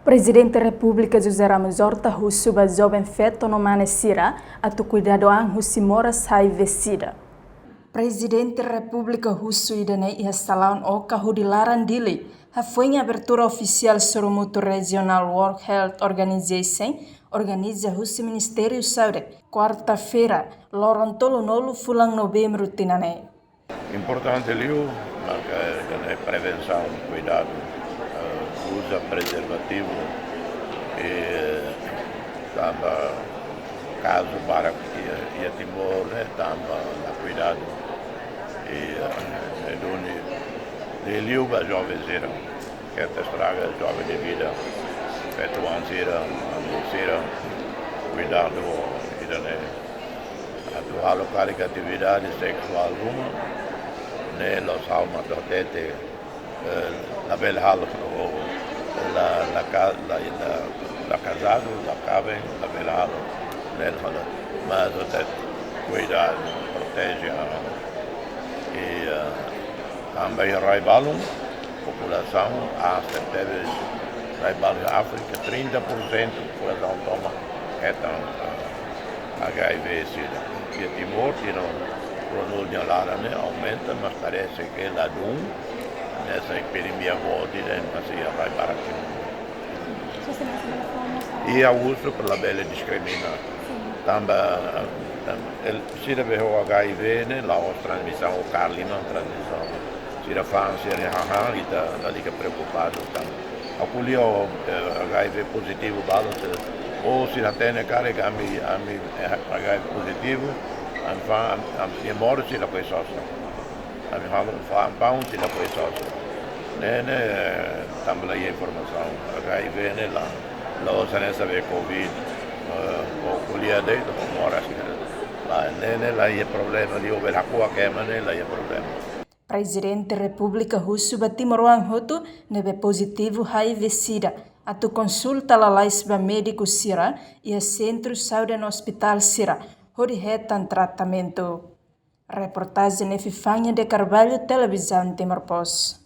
Presidente da República José Ramos Horta suba jovem feto no Manessira a tu cuidado an mora sai vestida. Presidente da República Russo Idane e Salão Oca Hudilaran Dili foi em abertura oficial Soromuto Regional World Health Organization organiza o Ministério da Saúde quarta-feira Lorontolo Nolo Fulang Novembro Tinane. Importante ali a prevenção, cuidado, usa preservativo e caso para que Timor cuidado e ele usa jovens que te estraga jovem de vida feito anzira cuidado atual carica atividade sexual los almas dotete la bel hal la casado la cabe la bel hal nel hal mas até cuidar protege e também raibalum população a setembro raibalum África 30% população toma HIV/SIDA e Timor produzione aumenta, mas parece que la nessa epidemia volta vai para aqui. E a uso pela bela discrimina. Também se deve o HIV, la transmissão o carlino transmissão. Se da fansi e haha ita liga preocupado tam. Aqui o HIV positivo balance ou se da tem carica ami HIV positivo a morte si la puoi sosta. Abbiamo fatto un pound si la puoi sosta. Também a informação. HIV la osanessa de Covid o culia de mora assim. Lá é problema de over aqua que lá é problema. Presidente da República Russo Timor Hoto neve positivo HIV/SIDA. A tu consulta la laisba médico Sira e a centro saúde no hospital Sira. Horihetan tratamento. Reportagem Nefifanha de Carvalho, Televisão Timor Post.